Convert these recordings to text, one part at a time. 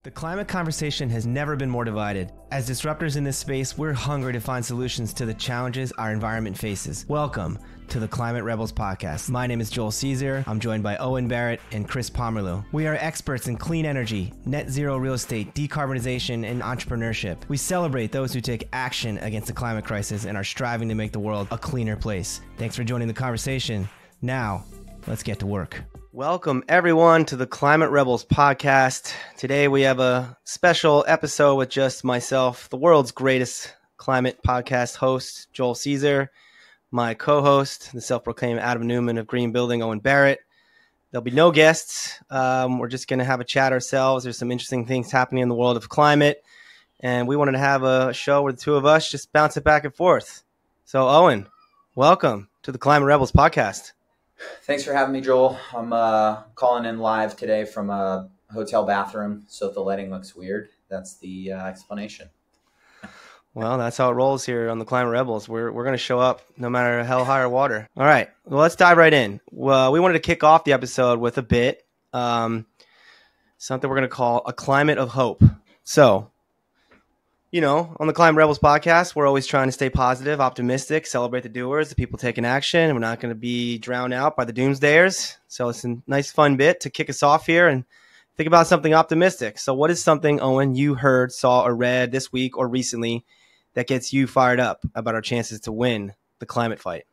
The climate conversation has never been more divided. As disruptors in this space, we're hungry to find solutions to the challenges our environment faces. Welcome to the Climate Rebels podcast. My name is Joel Caesar. I'm joined by Owen Barrett and Chris Pomerleau. We are experts in clean energy, net zero real estate, decarbonization, and entrepreneurship. We celebrate those who take action against the climate crisis and are striving to make the world a cleaner place. Thanks for joining the conversation. Now, let's get to work. Welcome, everyone, to the Climate Rebels podcast. Today, we have a special episode with just myself, the world's greatest climate podcast host, Joel Caesar, my co-host, the self-proclaimed Adam Newman of Green Building, Owen Barrett. There'll be no guests. We're just going to have a chat ourselves. There's some interesting things happening in the world of climate, and we wanted to have a show where the two of us just bounce it back and forth. So, Owen, welcome to the Climate Rebels podcast. Thanks for having me, Joel. I'm calling in live today from a hotel bathroom, so if the lighting looks weird, that's the explanation. Well, that's how it rolls here on the Climate Rebels. We're going to show up no matter hell, high, or water. All right, well, let's dive right in. Well, we wanted to kick off the episode with a bit, something we're going to call a climate of hope. So, you know, on the Climate Rebels podcast, we're always trying to stay positive, optimistic, celebrate the doers, the people taking action. We're not going to be drowned out by the doomsdayers. So it's a nice, fun bit to kick us off here and think about something optimistic. So what is something, Owen, you heard, saw, or read this week or recently that gets you fired up about our chances to win the climate fight?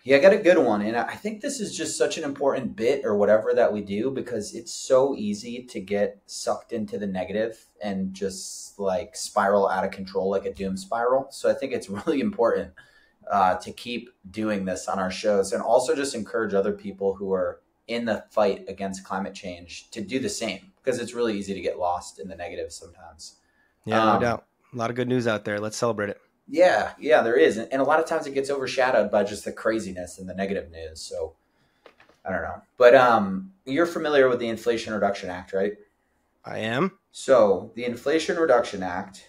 Yeah, I got a good one. And I think this is just such an important bit or whatever that we do because it's so easy to get sucked into the negative and just like spiral out of control like a doom spiral. So I think it's really important to keep doing this on our shows and also just encourage other people who are in the fight against climate change to do the same because it's really easy to get lost in the negative sometimes. Yeah, no doubt. A lot of good news out there. Let's celebrate it. Yeah, there is. And a lot of times it gets overshadowed by just the craziness and the negative news. So I don't know. But you're familiar with the Inflation Reduction Act, right? I am. So the Inflation Reduction Act,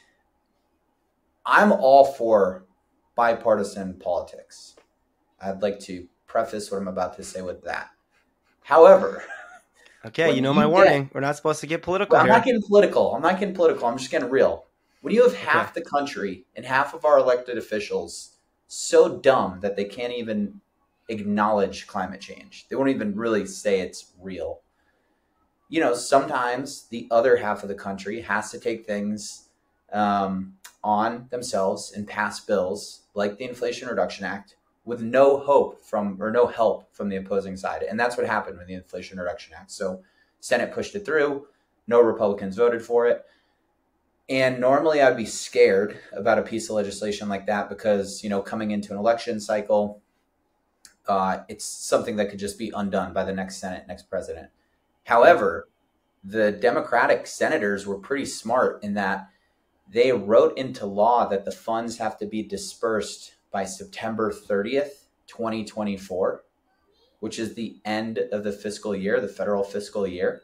I'm all for bipartisan politics. I'd like to preface what I'm about to say with that. However, okay, you know my warning. We're not supposed to get political here. I'm not getting political. I'm just getting real. When you have half the country and half of our elected officials so dumb that they can't even acknowledge climate change, they won't even really say it's real. You know, sometimes the other half of the country has to take things on themselves and pass bills like the Inflation Reduction Act with no help from the opposing side. And that's what happened with the Inflation Reduction Act. So Senate pushed it through. No Republicans voted for it. And normally I'd be scared about a piece of legislation like that because, you know, coming into an election cycle, it's something that could just be undone by the next Senate, next president. However, the Democratic senators were pretty smart in that they wrote into law that the funds have to be dispersed by September 30th, 2024, which is the end of the fiscal year, the federal fiscal year.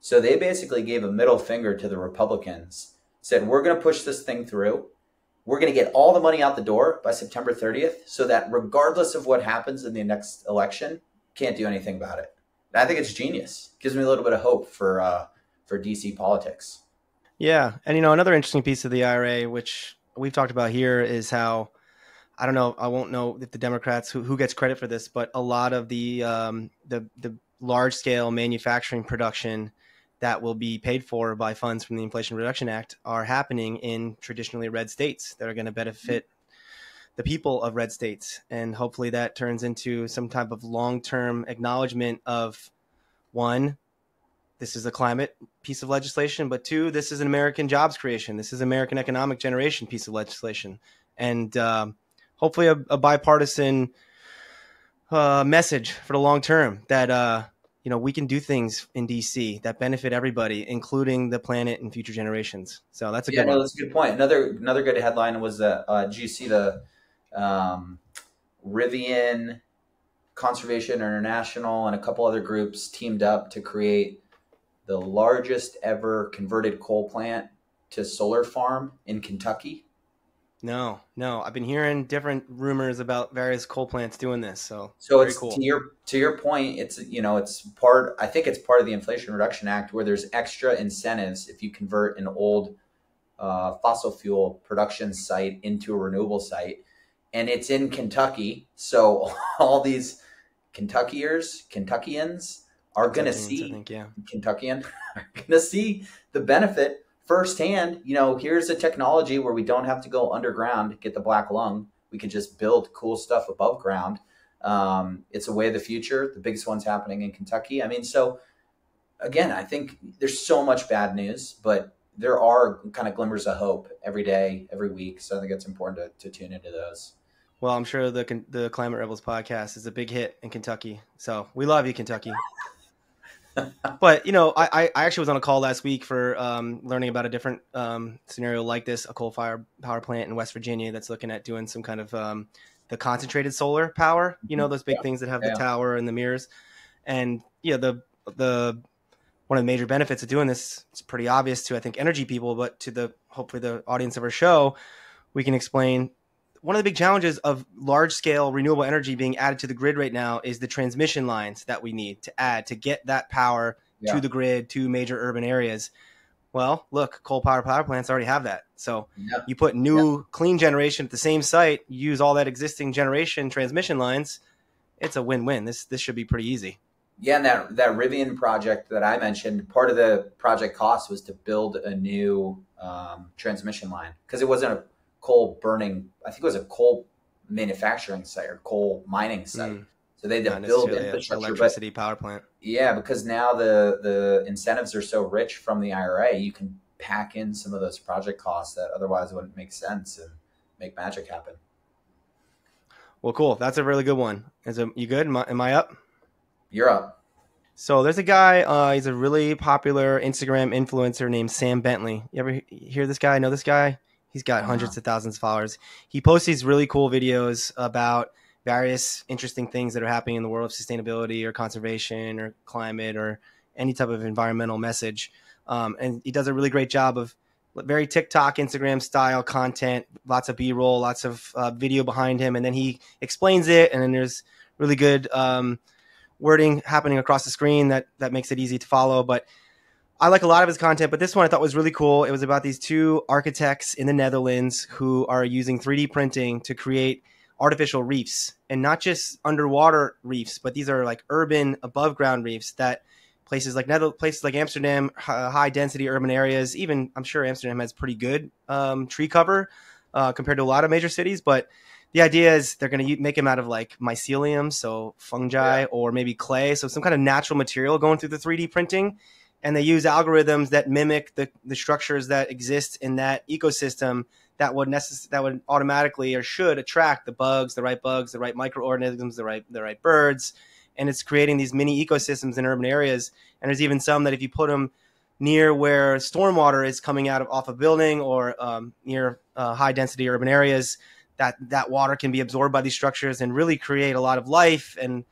So they basically gave a middle finger to the Republicans. Said, we're going to push this thing through. We're going to get all the money out the door by September 30th so that regardless of what happens in the next election, can't do anything about it. And I think it's genius. Gives me a little bit of hope for DC politics. Yeah. And, you know, another interesting piece of the IRA, which we've talked about here, is how, I don't know, I won't know if the Democrats, who gets credit for this, but a lot of the large scale manufacturing production that will be paid for by funds from the Inflation Reduction Act are happening in traditionally red states that are going to benefit the people of red states. And hopefully that turns into some type of long-term acknowledgement of, one, this is a climate piece of legislation, but two, this is an American jobs creation. This is American economic generation piece of legislation. And hopefully a bipartisan message for the long term that, you know, we can do things in DC that benefit everybody, including the planet and future generations. So that's a good one. No, that's a good point. Another good headline was that, did you see the Rivian Conservation International and a couple other groups teamed up to create the largest ever converted coal plant to solar farm in Kentucky? No. I've been hearing different rumors about various coal plants doing this. So So very it's cool. to your point, it's it's part, I think it's part of the Inflation Reduction Act where there's extra incentives if you convert an old fossil fuel production site into a renewable site, and it's in Kentucky. So all these Kentuckians are going to Kentuckians, I see think, yeah. Kentuckian are going to see the benefit firsthand. Here's a technology where we don't have to go underground to get the black lung. We can just build cool stuff above ground. It's a way of the future. The biggest one's happening in Kentucky. I mean, so again, I think there's so much bad news, but there are kind of glimmers of hope every day, every week. So I think it's important to tune into those. Well, I'm sure the Climate Rebels podcast is a big hit in Kentucky. So we love you, Kentucky. But, I actually was on a call last week for learning about a different scenario like this, a coal-fired power plant in West Virginia that's looking at doing some kind of the concentrated solar power, those big things that have the tower and the mirrors. And, the one of the major benefits of doing this, it's pretty obvious to, I think, energy people, but to hopefully the audience of our show, we can explain one of the big challenges of large-scale renewable energy being added to the grid right now is the transmission lines that we need to add to get that power to the grid, to major urban areas. Well, look, coal-powered power plants already have that. So you put new clean generation at the same site, you use all that existing generation transmission lines, it's a win-win. This should be pretty easy. Yeah, and that Rivian project that I mentioned, part of the project cost was to build a new transmission line because it wasn't a coal burning, I think it was a coal manufacturing site or coal mining site. So they had to build infrastructure. Electricity power plant. Yeah, because now the incentives are so rich from the IRA, you can pack in some of those project costs that otherwise wouldn't make sense and make magic happen. Well, cool. That's a really good one. You good? Am I up? You're up. So there's a guy, he's a really popular Instagram influencer named Sam Bentley. You ever hear this guy? Know this guy? He's got hundreds of thousands of followers. He posts these really cool videos about various interesting things that are happening in the world of sustainability or conservation or climate or any type of environmental message. And he does a really great job of very TikTok, Instagram style content, lots of B-roll, lots of video behind him. And then he explains it. And then there's really good wording happening across the screen that makes it easy to follow. But I like a lot of his content, but this one I thought was really cool. It was about these two architects in the Netherlands who are using 3D printing to create artificial reefs, and not just underwater reefs, but these are like urban above ground reefs that places like Amsterdam, high density urban areas, even I'm sure Amsterdam has pretty good tree cover compared to a lot of major cities. But the idea is they're going to make them out of like mycelium, so fungi, or maybe clay, so some kind of natural material going through the 3D printing. And they use algorithms that mimic the structures that exist in that ecosystem that would automatically or should attract the right microorganisms, the right birds. And it's creating these mini ecosystems in urban areas. And there's even some that if you put them near where stormwater is coming out off a building or near high density urban areas, that water can be absorbed by these structures and really create a lot of life. And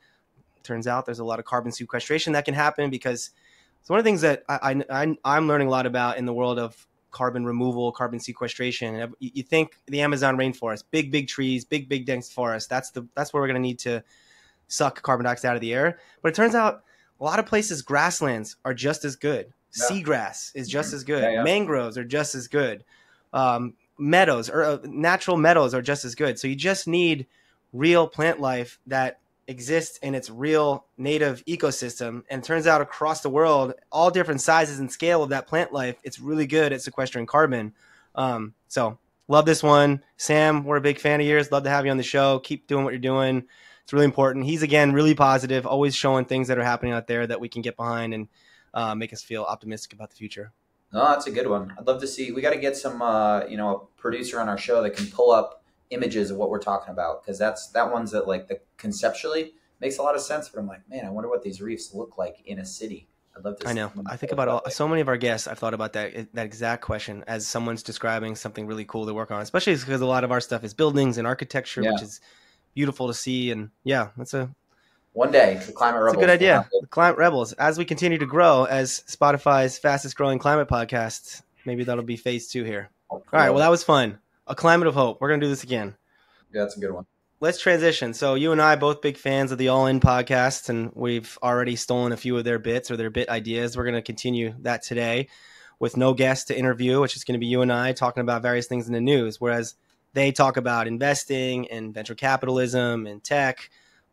it turns out there's a lot of carbon sequestration that can happen because it's one of the things that I'm learning a lot about in the world of carbon removal, carbon sequestration. You think the Amazon rainforest, big trees, big dense forest. That's where we're going to need to suck carbon dioxide out of the air. But it turns out a lot of places, grasslands are just as good. Yeah. Seagrass is just as good. Yeah. Mangroves are just as good. Meadows or natural meadows are just as good. So you just need real plant life that exists in its real native ecosystem. And it turns out across the world, all different sizes and scale of that plant life, it's really good at sequestering carbon. So love this one. Sam, we're a big fan of yours. Love to have you on the show. Keep doing what you're doing. It's really important. He's, again, really positive, always showing things that are happening out there that we can get behind and make us feel optimistic about the future. No, that's a good one. I'd love to see. We got to get some, a producer on our show that can pull up images of what we're talking about, because that one's that like the conceptually makes a lot of sense. But I'm like, man, I wonder what these reefs look like in a city. I'd love to. I know. I think about so many of our guests. I've thought about that exact question as someone's describing something really cool to work on, especially because a lot of our stuff is buildings and architecture, which is beautiful to see. And yeah, one day, the Climate Rebels. It's a good idea. The Climate Rebels, as we continue to grow as Spotify's fastest growing climate podcast, maybe that'll be phase 2 here. All right. Well, that was fun. A climate of hope. We're going to do this again. Yeah, that's a good one. Let's transition. So you and I, both big fans of the All In podcast, and we've already stolen a few of their bits or their bit ideas. We're going to continue that today with no guest to interview, which is going to be you and I talking about various things in the news. Whereas they talk about investing and venture capitalism and tech.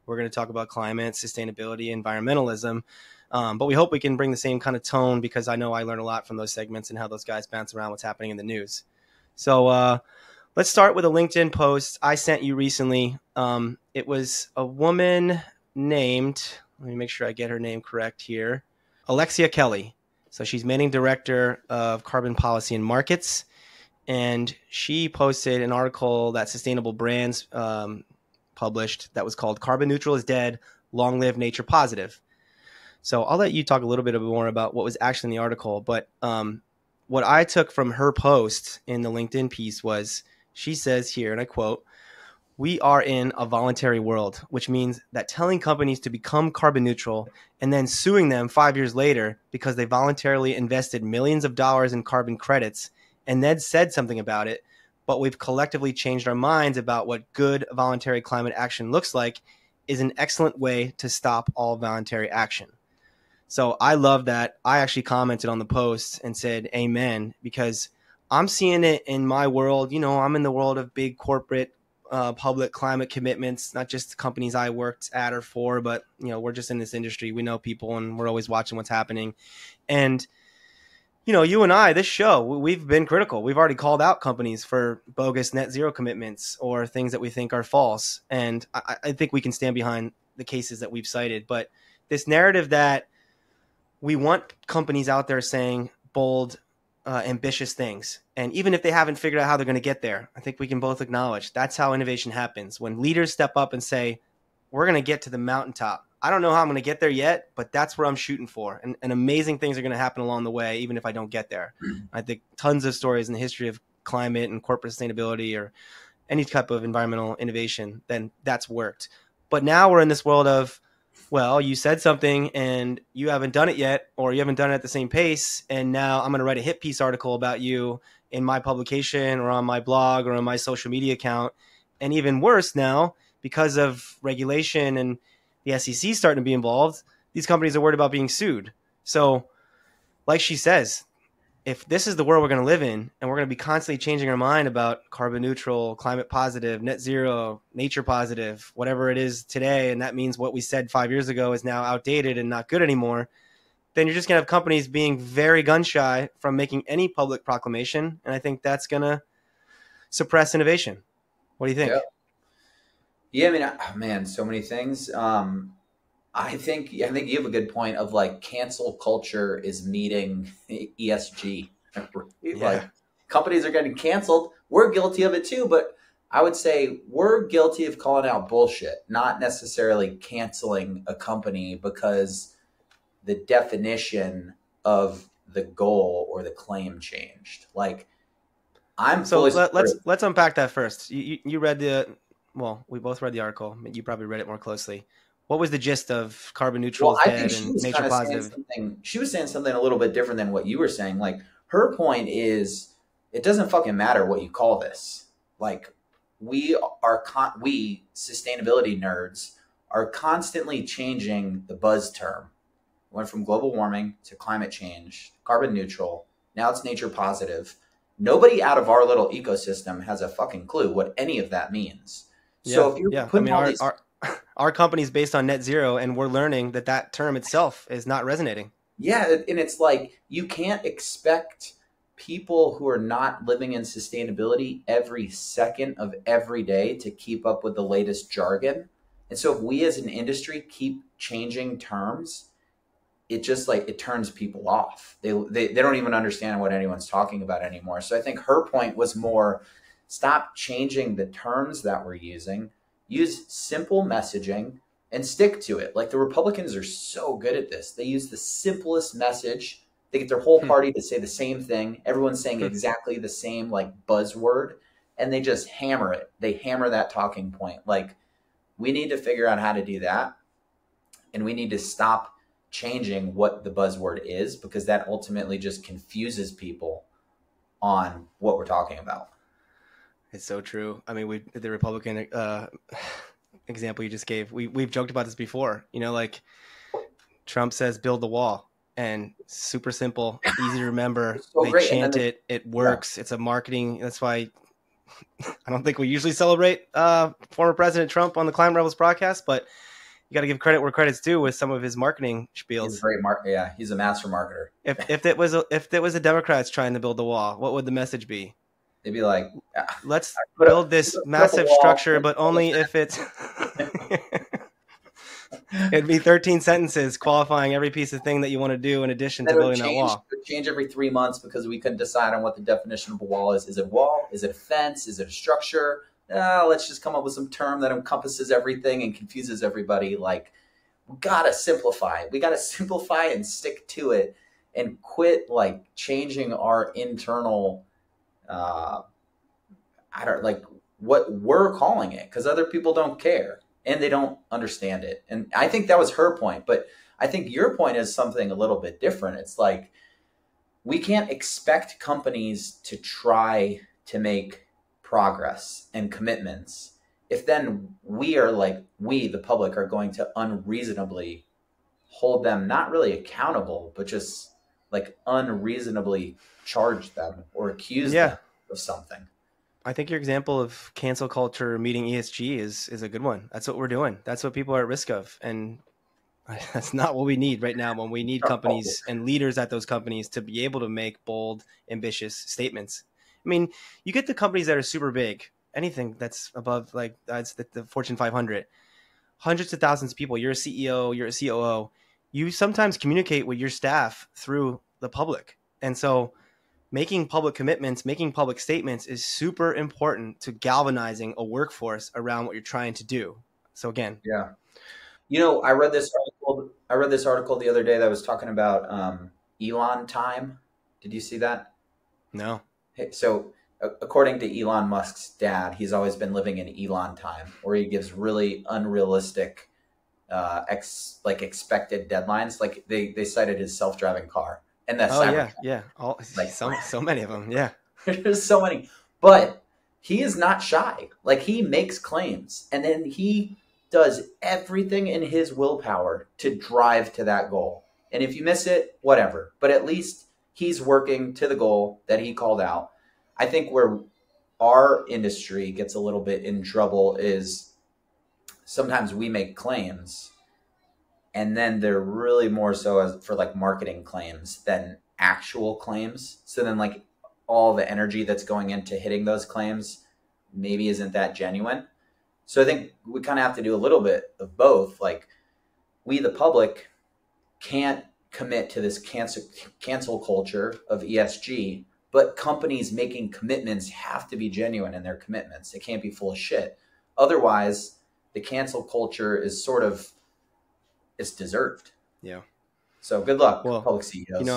We're going to talk about climate, sustainability, environmentalism. But we hope we can bring the same kind of tone, because I know I learn a lot from those segments and how those guys bounce around what's happening in the news. So let's start with a LinkedIn post I sent you recently. It was a woman named, let me make sure I get her name correct here, Alexia Kelly. So she's managing director of carbon policy and markets. And she posted an article that Sustainable Brands published that was called Carbon Neutral is Dead, Long Live Nature Positive. So I'll let you talk a little bit more about what was actually in the article. But what I took from her post in the LinkedIn piece was, she says here, and I quote, "We are in a voluntary world, which means that telling companies to become carbon neutral and then suing them 5 years later because they voluntarily invested millions of dollars in carbon credits and then said something about it, but we've collectively changed our minds about what good voluntary climate action looks like, is an excellent way to stop all voluntary action." So I love that. I actually commented on the post and said, amen, because I'm seeing it in my world. You know, I'm in the world of big corporate public climate commitments, not just the companies I worked at or for, but, you know, we're just in this industry. We know people and we're always watching what's happening. And, you know, you and I, this show, we've been critical. We've already called out companies for bogus net zero commitments or things that we think are false. And I think we can stand behind the cases that we've cited. But this narrative that we want companies out there saying bold, ambitious things. And even if they haven't figured out how they're going to get there, I think we can both acknowledge that's how innovation happens. When leaders step up and say, we're going to get to the mountaintop. I don't know how I'm going to get there yet, but that's where I'm shooting for. And amazing things are going to happen along the way, even if I don't get there. I think tons of stories in the history of climate and corporate sustainability or any type of environmental innovation, then that's worked. But now we're in this world of, well, you said something and you haven't done it yet, or you haven't done it at the same pace. And now I'm going to write a hit piece article about you in my publication or on my blog or on my social media account. And even worse now, because of regulation and the SEC starting to be involved, these companies are worried about being sued. So like she says, if this is the world we're going to live in, and we're going to be constantly changing our mind about carbon neutral, climate positive, net zero, nature positive, whatever it is today, and that means what we said 5 years ago is now outdated and not good anymore, then you're just going to have companies being very gun shy from making any public proclamation. And I think that's going to suppress innovation. What do you think? Yeah, I mean, man, so many things. I think you have a good point of like cancel culture is meeting ESG. Like companies are getting canceled. We're guilty of it too, but I would say we're guilty of calling out bullshit, not necessarily canceling a company because the definition of the goal or the claim changed. Like let's unpack that first. You read we both read the article. You probably read it more closely. What was the gist of carbon neutral is dead and nature positive? She was saying something a little bit different than what you were saying. Like her point is, it doesn't fucking matter what you call this. Like we sustainability nerds are constantly changing the buzz term. Went from global warming to climate change, carbon neutral. Now it's nature positive. Nobody out of our little ecosystem has a fucking clue what any of that means. So if you're putting our company's based on net zero, and we're learning that term itself is not resonating. Yeah, and it's like you can't expect people who are not living in sustainability every second of every day to keep up with the latest jargon. And so if we as an industry keep changing terms, it just like it turns people off. They don't even understand what anyone's talking about anymore. So I think her point was more, stop changing the terms that we're using. Use simple messaging and stick to it. Like the Republicans are so good at this. They use the simplest message. They get their whole party to say the same thing. Everyone's saying exactly the same like buzzword, and they just hammer it. They hammer that talking point. Like we need to figure out how to do that, and we need to stop changing what the buzzword is, because that ultimately just confuses people on what we're talking about. It's so true. I mean, the Republican example you just gave, we've joked about this before. Like Trump says, build the wall, and super simple, easy to remember. So They great. chant it. It works. It's a marketing. That's why I don't think we usually celebrate former President Trump on the Climate Rebels broadcast, but you got to give credit where credit's due with some of his marketing spiels. He's a great he's a master marketer. If it was the Democrats trying to build the wall, what would the message be? They'd be like, let's build this massive structure, but only if it's it'd be 13 sentences qualifying every piece of thing that you want to do in addition to building that wall. It would change every 3 months because we couldn't decide on what the definition of a wall is. Is it a wall? Is it a fence? Is it a structure? Let's just come up with some term that encompasses everything and confuses everybody. Like, we gotta simplify. We gotta simplify and stick to it, and quit like changing our internal. I don't like what we're calling it, because other people don't care and they don't understand it. And I think that was her point, but I think your point is something a little bit different. It's like, we can't expect companies to try to make progress and commitments if then we, the public, are going to unreasonably hold them, not really accountable, but just like unreasonably charge them or accuse them of something. I think your example of cancel culture meeting ESG is a good one. That's what we're doing. That's what people are at risk of. And that's not what we need right now, when we need companies and leaders at those companies to be able to make bold, ambitious statements. I mean, you get the companies that are super big, anything that's above, like, that's the Fortune 500, hundreds of thousands of people. You're a CEO, you're a COO. You sometimes communicate with your staff through the public. And so making public commitments, making public statements is super important to galvanizing a workforce around what you're trying to do. So again, I read this article the other day that was talking about Elon time. Did you see that? No. So according to Elon Musk's dad, he's always been living in Elon time, where he gives really unrealistic, expected deadlines. Like they cited his self-driving car. And that's so many of them. Yeah, there's so many, but he is not shy. Like, he makes claims, and then he does everything in his willpower to drive to that goal. And if you miss it, whatever. But at least he's working to the goal that he called out. I think where our industry gets a little bit in trouble is sometimes we make claims, and then they're really more so as for like marketing claims than actual claims. So then like all the energy that's going into hitting those claims maybe isn't that genuine. So I think we kind of have to do a little bit of both. Like, we, the public, can't commit to this cancel culture of ESG, but companies making commitments have to be genuine in their commitments. They can't be full of shit. Otherwise, the cancel culture is sort of, it's deserved. Yeah. So good luck, public CEOs.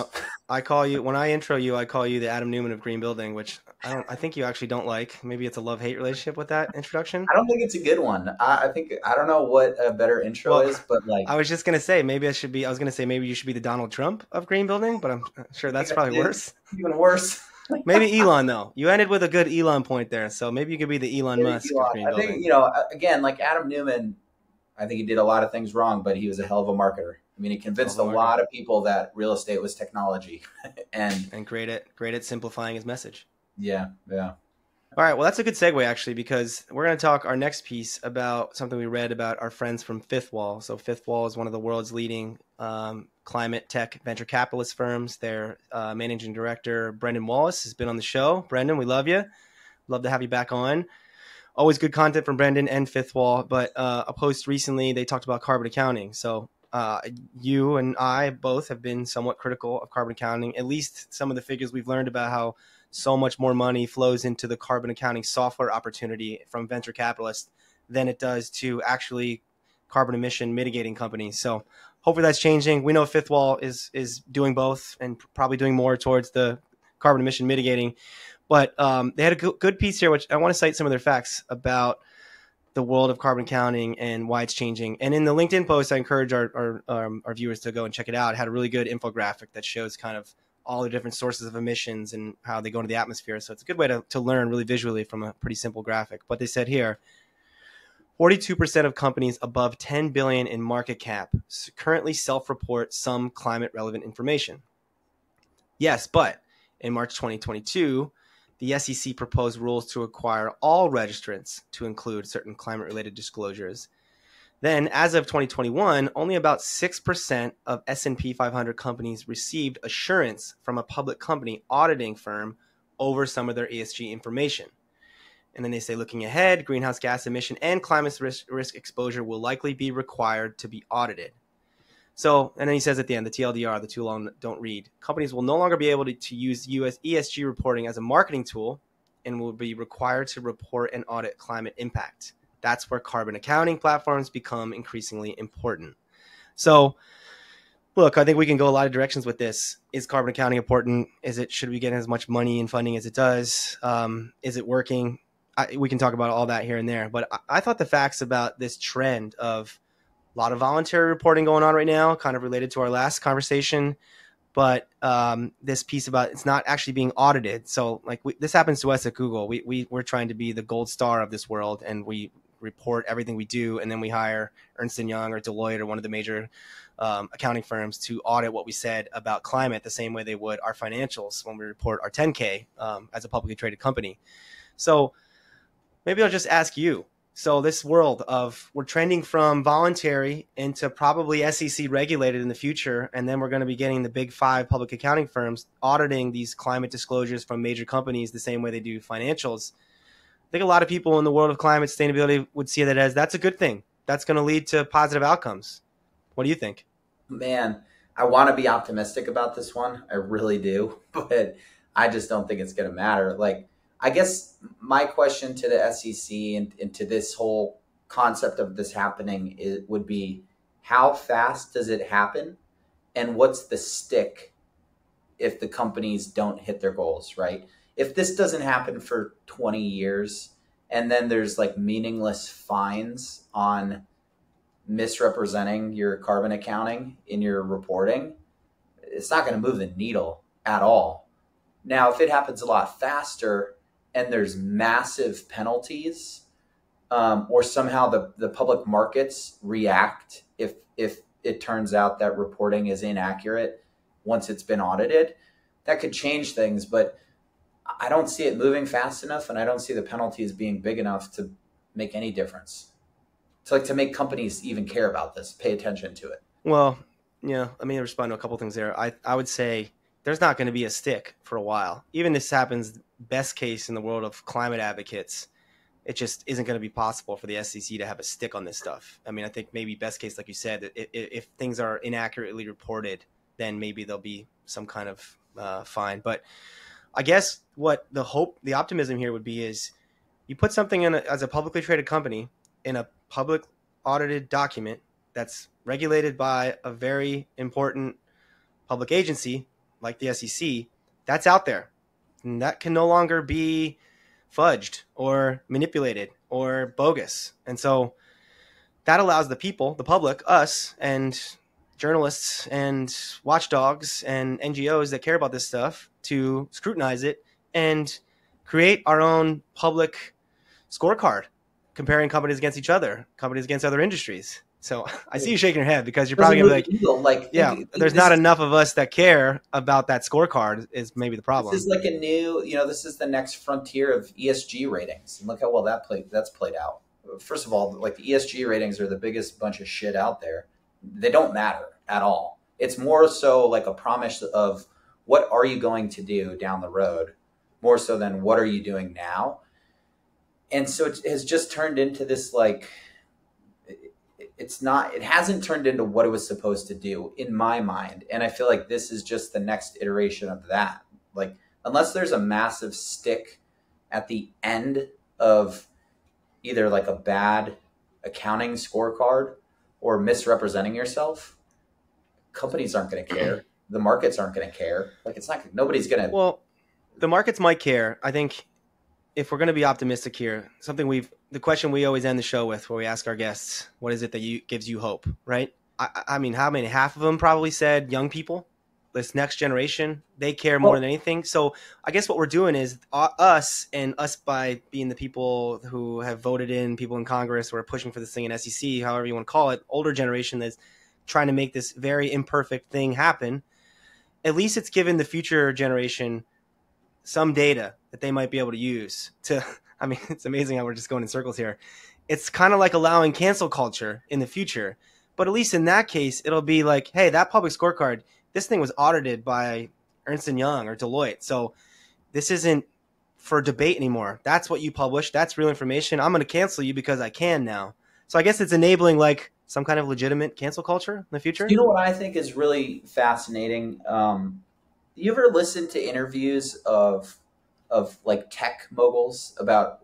When I intro you, I call you the Adam Newman of green building, which I think you actually don't like. Maybe it's a love-hate relationship with that introduction. I don't think it's a good one. I don't know what a better intro is, but like, I was just going to say, maybe you should be the Donald Trump of green building, but I'm sure that's probably worse. Even worse. Maybe Elon, though. You ended with a good Elon point there. So maybe you could be the Elon Musk of green building. I think, again, like Adam Newman, I think he did a lot of things wrong, but he was a hell of a marketer. I mean, he convinced a lot of people that real estate was technology, and great at simplifying his message. Yeah. All right, well, that's a good segue, actually, because we're going to talk our next piece about something we read about our friends from Fifth Wall. So Fifth Wall is one of the world's leading climate tech venture capitalist firms. Their managing director, Brendan Wallace, has been on the show. Brendan, we love you. Love to have you back on. Always good content from Brendan and Fifth Wall, but a post recently, they talked about carbon accounting. So you and I both have been somewhat critical of carbon accounting, at least some of the figures we've learned about how so much more money flows into the carbon accounting software opportunity from venture capitalists than it does to actually carbon emission mitigating companies. So hopefully that's changing. We know Fifth Wall is doing both and probably doing more towards the carbon emission mitigating. But they had a good piece here, which I want to cite some of their facts about the world of carbon accounting and why it's changing. And in the LinkedIn post, I encourage our viewers to go and check it out. It had a really good infographic that shows kind of all the different sources of emissions and how they go into the atmosphere. So it's a good way to learn really visually from a pretty simple graphic. But they said here, 42% of companies above 10 billion in market cap currently self-report some climate relevant information. Yes, but in March 2022, the SEC proposed rules to require all registrants to include certain climate related disclosures. Then, as of 2021, only about 6% of S&P 500 companies received assurance from a public company auditing firm over some of their ESG information. And then they say, looking ahead, greenhouse gas emission and climate risk exposure will likely be required to be audited. So, and then he says at the end, the TLDR, the too long don't read, companies will no longer be able to use US ESG reporting as a marketing tool and will be required to report and audit climate impact. That's where carbon accounting platforms become increasingly important. So, look, I think we can go a lot of directions with this. Is carbon accounting important? Should we get as much money and funding as it does? Is it working? We can talk about all that here and there. But I thought the facts about this trend of a lot of voluntary reporting going on right now, kind of related to our last conversation, but this piece about it's not actually being audited. So like this happens to us at Google. We're trying to be the gold star of this world, and we report everything we do, and then we hire Ernst & Young or Deloitte or one of the major accounting firms to audit what we said about climate the same way they would our financials when we report our 10K as a publicly traded company. So maybe I'll just ask you. So this world of we're trending from voluntary into probably SEC regulated in the future, and then we're going to be getting the big 5 public accounting firms auditing these climate disclosures from major companies the same way they do financials. I think a lot of people in the world of climate sustainability would see that as that's a good thing. That's going to lead to positive outcomes. What do you think? Man, I want to be optimistic about this one. I really do, but I just don't think it's going to matter. Like, I guess my question to the SEC and to this whole concept of this happening would be, how fast does it happen? And what's the stick if the companies don't hit their goals, right? If this doesn't happen for 20 years and then there's like meaningless fines on misrepresenting your carbon accounting in your reporting, it's not going to move the needle at all. Now, if it happens a lot faster, and there's massive penalties, or somehow the public markets react if it turns out that reporting is inaccurate once it's been audited, that could change things. But I don't see it moving fast enough, and I don't see the penalties being big enough to make any difference. To make companies even care about this, pay attention to it. Well, yeah, let me respond to a couple things there. I would say there's not going to be a stick for a while. Even this happens, best case in the world of climate advocates, it just isn't going to be possible for the SEC to have a stick on this stuff. I mean, I think maybe best case, like you said, if things are inaccurately reported, then maybe there'll be some kind of fine. But I guess what the optimism here would be is you put something in as a publicly traded company in a public audited document that's regulated by a very important public agency like the SEC, that's out there. And that can no longer be fudged or manipulated or bogus. And so that allows the people, the public, us, and journalists and watchdogs and NGOs that care about this stuff to scrutinize it and create our own public scorecard, comparing companies against each other, companies against other industries. So I see you shaking your head because you're probably going to be like, there's not enough of us that care about that scorecard is maybe the problem. This is like a new, this is the next frontier of ESG ratings. And look how well that's played out. First of all, like the ESG ratings are the biggest bunch of shit out there. They don't matter at all. It's more so like a promise of what are you going to do down the road, more so than what are you doing now. And so it has just turned into this like, it hasn't turned into what it was supposed to do in my mind. And I feel like this is just the next iteration of that. Like, unless there's a massive stick at the end of either like a bad accounting scorecard or misrepresenting yourself, companies aren't going to care. The markets aren't going to care. Like, nobody's going to. Well, the markets might care. I think if we're going to be optimistic here, the question we always end the show with, where we ask our guests, what is it that gives you hope, right? I mean, half of them probably said young people. this next generation, they care more Well, than anything. So I guess what we're doing is us by being the people who have voted in people in Congress who are pushing for this thing in SEC, however you want to call it, older generation that's trying to make this very imperfect thing happen. At least it's given the future generation some data that they might be able to use to, I mean, it's amazing how we're just going in circles here. It's kind of like allowing cancel culture in the future. But at least in that case, it'll be like, hey, that public scorecard, this thing was audited by Ernst & Young or Deloitte. So this isn't for debate anymore. That's what you publish. That's real information. I'm going to cancel you because I can now. So I guess it's enabling like some kind of legitimate cancel culture in the future. you know what I think is really fascinating? You ever listen to interviews of like tech moguls about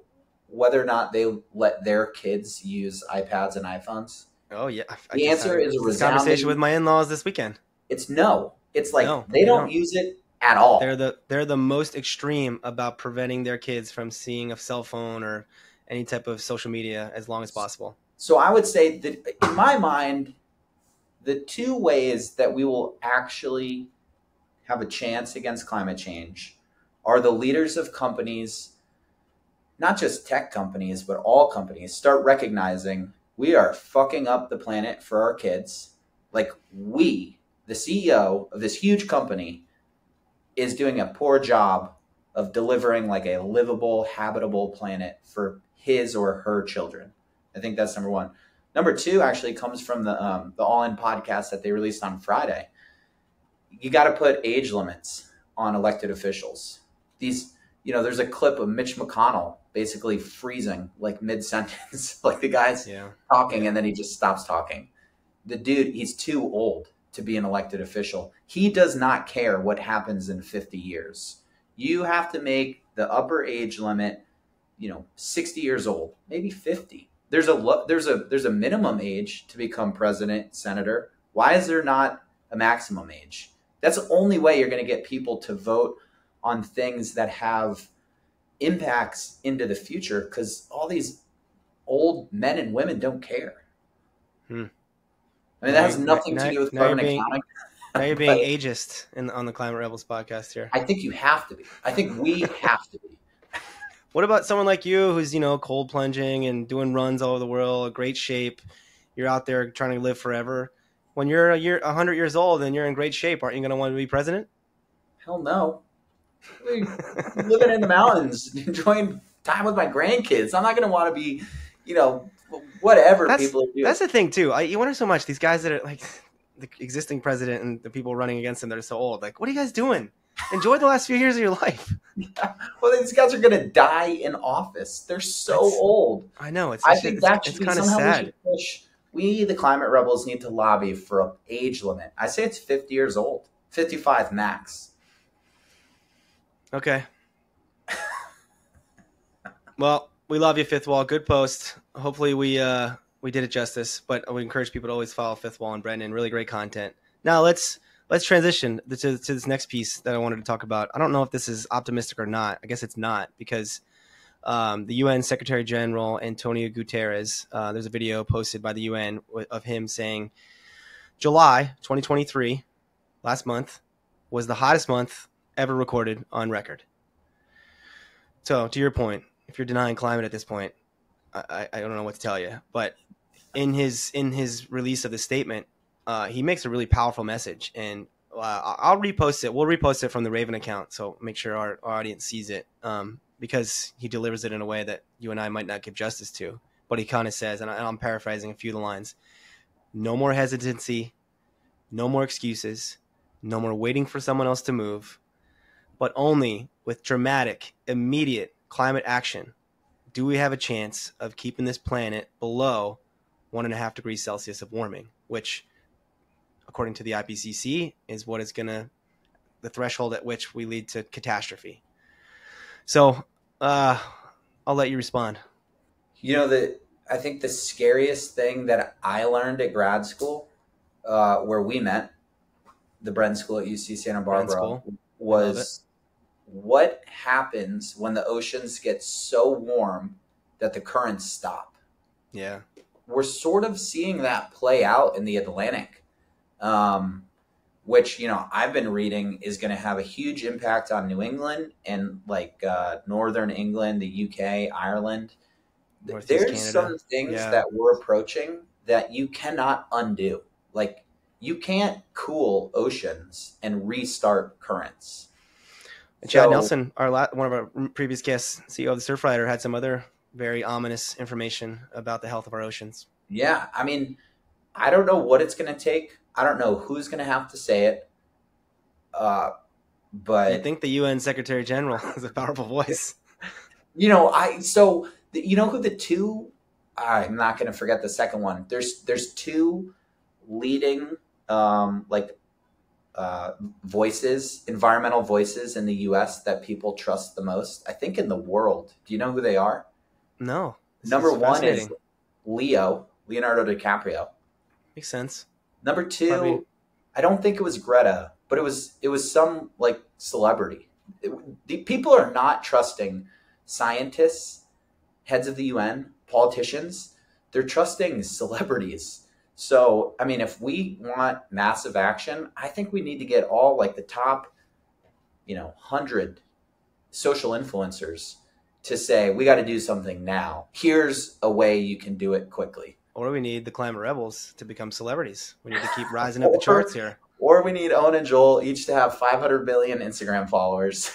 whether or not they let their kids use iPads and iPhones? Oh, yeah. The answer is a this conversation resounding. with my in-laws this weekend. It's no. It's like No, they don't use it at all. They're the most extreme about preventing their kids from seeing a cell phone or any type of social media as long as possible. So I would say that in my mind, the two ways that we will actually have a chance against climate change are the leaders of companies, not just tech companies, but all companies, start recognizing we are fucking up the planet for our kids. Like we, the CEO of this huge company, is doing a poor job of delivering like a livable, habitable planet for his or her children. I think that's number one. Number two actually comes from the All In podcast that they released on Friday. You got to put age limits on elected officials. These, there's a clip of Mitch McConnell basically freezing like mid-sentence, like the guy's talking and then he just stops talking. The dude, he's too old to be an elected official. He does not care what happens in 50 years. You have to make the upper age limit, 60 years old, maybe 50. There's a minimum age to become president, senator. Why is there not a maximum age? That's the only way you're going to get people to vote on things that have impacts into the future, because all these old men and women don't care. I mean, that has nothing to do with carbon accounting. Now you're being ageist on the Climate Rebels podcast here. I think you have to be. I think we have to be. What about someone like you who's, cold plunging and doing runs all over the world, great shape? You're out there trying to live forever. When you're 100 years old and you're in great shape, aren't you going to want to be president? Hell no. Living in the mountains, enjoying time with my grandkids. I'm not going to want to be, whatever people are doing. That's the thing, too. You wonder so much, these guys that are like the existing president and the people running against them that are so old. Like, what are you guys doing? Enjoy the last few years of your life. Yeah. Well, these guys are going to die in office. They're so old. I know. I think that should be kind of sad. We, the Climate Rebels, need to lobby for an age limit. I say it's 50 years old, 55 max. Okay. Well, we love you, Fifth Wall. Good post. Hopefully we did it justice, but we encourage people to always follow Fifth Wall and Brendan. Really great content. Now let's transition to this next piece that I wanted to talk about. I don't know if this is optimistic or not. I guess it's not, because the UN Secretary General Antonio Guterres, there's a video posted by the UN of him saying July 2023, last month, was the hottest month ever recorded on record. So to your point, if you're denying climate at this point, I don't know what to tell you. But in his release of the statement, he makes a really powerful message, and I'll repost it. We'll repost it from the Raven account, so make sure our audience sees it, because he delivers it in a way that you and I might not give justice to. But he kind of says, and I'm paraphrasing a few of the lines: no more hesitancy, no more excuses, no more waiting for someone else to move, but only with dramatic, immediate climate action do we have a chance of keeping this planet below 1.5 degrees Celsius of warming, which, according to the IPCC, is what is the threshold at which we lead to catastrophe. So I'll let you respond. I think the scariest thing that I learned at grad school, where we met, the Bren School at UC Santa Barbara, was what happens when the oceans get so warm that the currents stop. Yeah. We're sort of seeing that play out in the Atlantic. which, I've been reading is going to have a huge impact on New England and like Northern England, the UK, Ireland. Northeast There's Canada. some things Yeah. that we're approaching that you cannot undo. Like you can't cool oceans and restart currents. And Chad So Nelson, one of our previous guests, CEO of the Surfrider, had some other very ominous information about the health of our oceans. yeah, I mean, I don't know what it's going to take. I don't know who's going to have to say it. I But think the UN Secretary General is a powerful voice. who the two, I'm not going to forget the second one. There's two leading voices, environmental voices in the US that people trust the most, I think in the world. Do you know who they are? No. Number one is Leonardo DiCaprio. Makes sense. Number two, Probably. I don't think it was Greta, but it was some like celebrity. The people are not trusting scientists, heads of the UN, politicians. They're trusting celebrities. So, I mean, if we want massive action, I think we need to get all like the top, 100 social influencers to say, we got to do something now. Here's a way you can do it quickly. Or we need the climate rebels to become celebrities. We need to keep rising up the charts here. Or we need Owen and Joel each to have 500 billion Instagram followers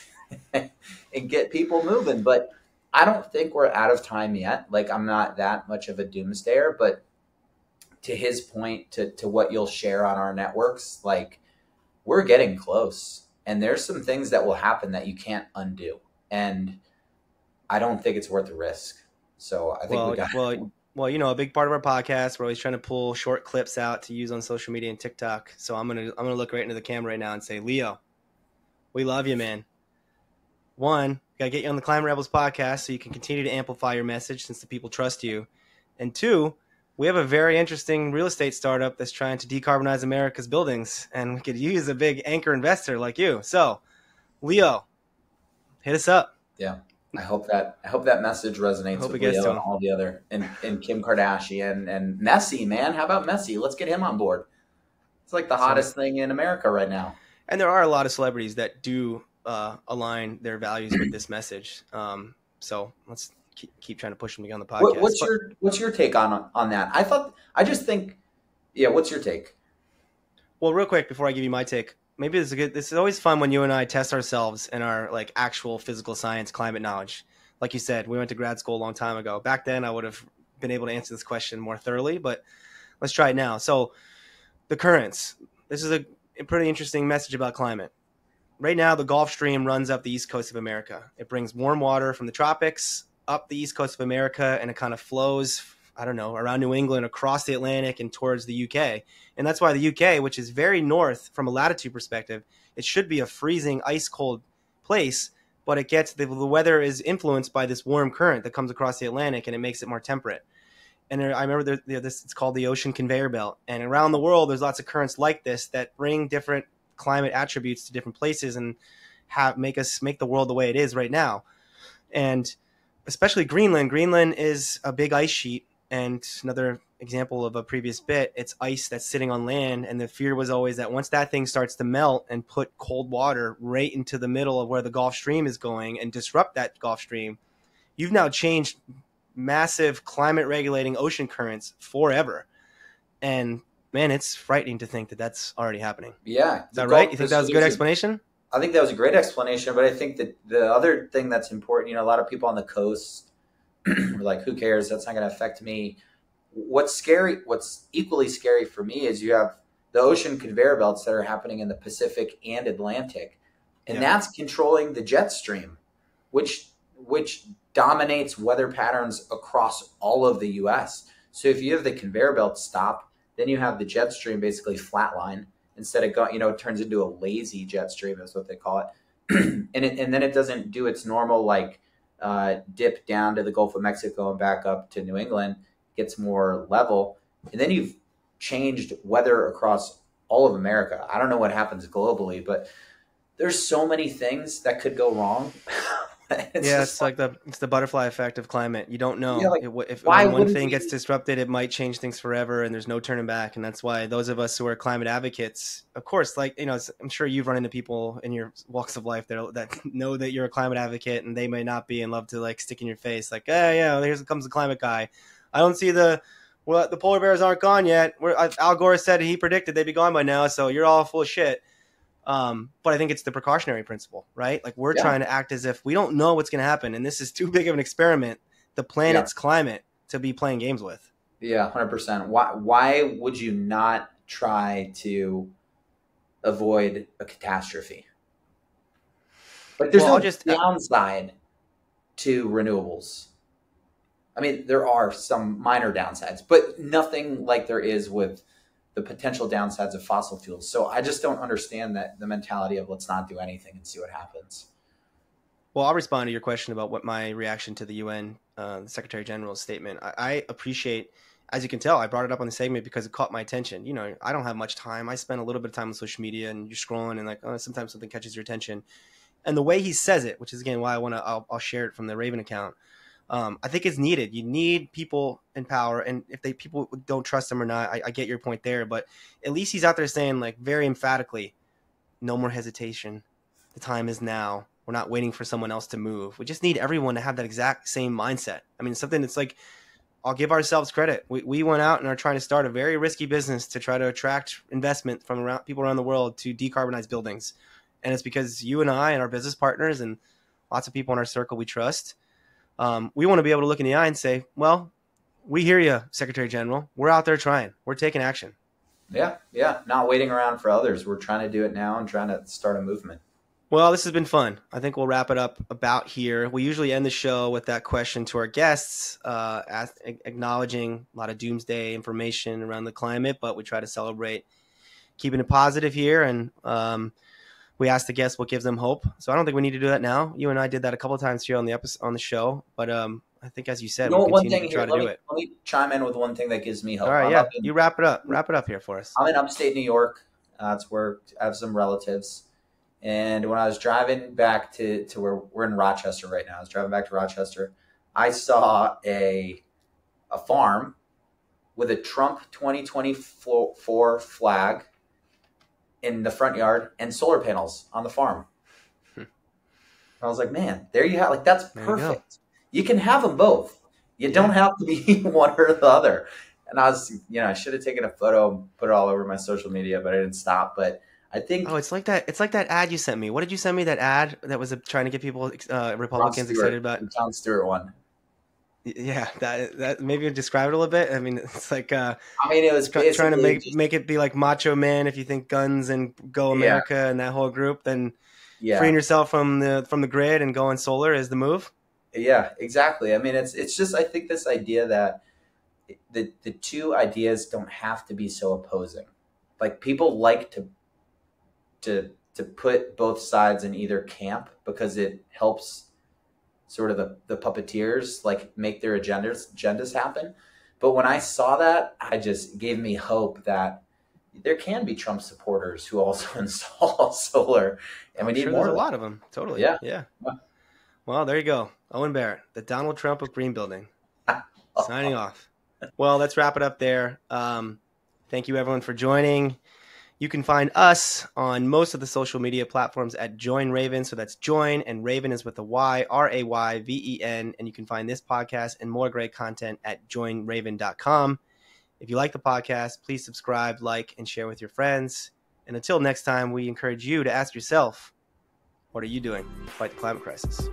and get people moving. But I don't think we're out of time yet. Like, I'm not that much of a doomsdayer, but to his point, to what you'll share on our networks, like we're getting close and there's some things that will happen that you can't undo. And I don't think it's worth the risk. So I think a big part of our podcast, we're always trying to pull short clips out to use on social media and TikTok. So I'm gonna look right into the camera right now and say, Leo, we love you, man. One, gotta get you on the Climate Rebels podcast so you can continue to amplify your message since the people trust you. And two, we have a very interesting real estate startup that's trying to decarbonize America's buildings, and we could use a big anchor investor like you. So, Leo, hit us up. Yeah. I hope that message resonates with Leo and all the other and Kim Kardashian and Messi, man. How about Messi? Let's get him on board. It's like the hottest thing in America right now. And there are a lot of celebrities that do align their values with this message. So let's keep trying to push them to get on the podcast. What's your take on that? What's your take? Well, real quick before I give you my take, maybe this is always fun when you and I test ourselves in our like actual physical science climate knowledge. Like you said, we went to grad school a long time ago. Back then I would have been able to answer this question more thoroughly, but let's try it now. So the currents, this is a pretty interesting message about climate. Right now, the Gulf Stream runs up the east coast of America. It brings warm water from the tropics up the east coast of America, and it kind of flows, around New England, across the Atlantic and towards the UK. And that's why the UK, which is very north from a latitude perspective, it should be a freezing, ice cold place, but it gets the weather is influenced by this warm current that comes across the Atlantic, and it makes it more temperate. And I remember it's called the ocean conveyor belt. And around the world, there's lots of currents like this that bring different climate attributes to different places and make the world the way it is right now. And especially Greenland. Greenland is a big ice sheet, and another example of a previous bit, it's ice that's sitting on land, and the fear was always that once that thing starts to melt and put cold water right into the middle of where the Gulf Stream is going and disrupt that Gulf Stream, you've now changed massive climate regulating ocean currents forever. And man, it's frightening to think that that's already happening. Yeah. Is that right? You think that was a good explanation? I think that was a great explanation, but I think that the other thing that's important, a lot of people on the coast are like, who cares? That's not going to affect me. What's equally scary for me is you have the ocean conveyor belts that are happening in the Pacific and Atlantic, and that's controlling the jet stream, which dominates weather patterns across all of the U.S. So if you have the conveyor belt stop, then you have the jet stream basically flatline. Instead of going, it turns into a lazy jet stream, is what they call it. and then it doesn't do its normal dip down to the Gulf of Mexico and back up to New England. It gets more level. And then you've changed weather across all of America. I don't know what happens globally, but there's so many things that could go wrong It's like the butterfly effect of climate. You don't know if why when one thing gets disrupted, it might change things forever, and there's no turning back. And that's why those of us who are climate advocates, of course, I'm sure you've run into people in your walks of life that know that you're a climate advocate, and they may not be, and love to stick in your face, here comes the climate guy. I don't see the polar bears aren't gone yet. Al Gore said he predicted they'd be gone by now, so you're all full of shit. But I think it's the precautionary principle, right? We're trying to act as if we don't know what's going to happen. And this is too big of an experiment, the planet's climate, to be playing games with. Yeah, 100%. Why would you not try to avoid a catastrophe? There's no downside to renewables. I mean, there are some minor downsides, but nothing like there is with the potential downsides of fossil fuels. So I just don't understand the mentality of let's not do anything and see what happens. Well, I'll respond to your question about what my reaction to the UN, the Secretary General's statement. I appreciate, as you can tell, I brought it up on the segment because it caught my attention. I don't have much time. I spend a little bit of time on social media, and you're scrolling, and sometimes something catches your attention. And the way he says it, which is again why I'll share it from the Raven account. I think it's needed. You need people in power, and if people don't trust him or not, I get your point there. But at least he's out there saying very emphatically, no more hesitation. The time is now. We're not waiting for someone else to move. We just need everyone to have that exact same mindset. I mean, something that's I'll give ourselves credit. We went out and are trying to start a very risky business to try to attract investment from people around the world to decarbonize buildings. And it's because you and I and our business partners and lots of people in our circle we trust, we want to be able to look in the eye and say, well, we hear you, Secretary General. We're out there trying. We're taking action. Yeah. Not waiting around for others. We're trying to do it now and trying to start a movement. Well, this has been fun. I think we'll wrap it up about here. We usually end the show with that question to our guests, acknowledging a lot of doomsday information around the climate, but we try to celebrate keeping it positive here. And we ask the guests what gives them hope. So I don't think we need to do that now. You and I did that a couple of times here on the show. But I think, as you said, we'll continue to try to do it. Let me chime in with one thing that gives me hope. All right, you wrap it up. Wrap it up here for us. I'm in upstate New York. That's where I have some relatives. And when I was driving back to where we're in Rochester right now, I was driving back to Rochester. I saw a farm with a Trump 2024 flag in the front yard and solar panels on the farm. I was like, man, there you have, that's perfect. You can have them both. You don't have to be one or the other. And I was, I should have taken a photo and put it all over my social media, but I didn't stop. But I think it's like that ad you sent me. What did you send me? That ad that was trying to get people, Republicans, excited about the Jon Stewart one. Yeah, that maybe describe it a little bit. I mean, it's it was trying to make it be like Macho Man. If you think guns and Go America and that whole group, then freeing yourself from the grid and going solar is the move. Yeah, exactly. I mean, it's just, I think this idea that the two ideas don't have to be so opposing. People like to put both sides in either camp because it helps sort of the puppeteers make their agendas happen. But when I saw that, I just gave me hope that there can be Trump supporters who also install solar, and we need more. There's a lot of them. Totally. Yeah. Well, there you go. Owen Barrett, the Donald Trump of green building, signing off. Well, let's wrap it up there. Thank you everyone for joining. You can find us on most of the social media platforms at Join Raven. So that's Join, and Raven is with a Y, RAYVEN. And you can find this podcast and more great content at joinraven.com. If you like the podcast, please subscribe, like, and share with your friends. And until next time, we encourage you to ask yourself, what are you doing to fight the climate crisis?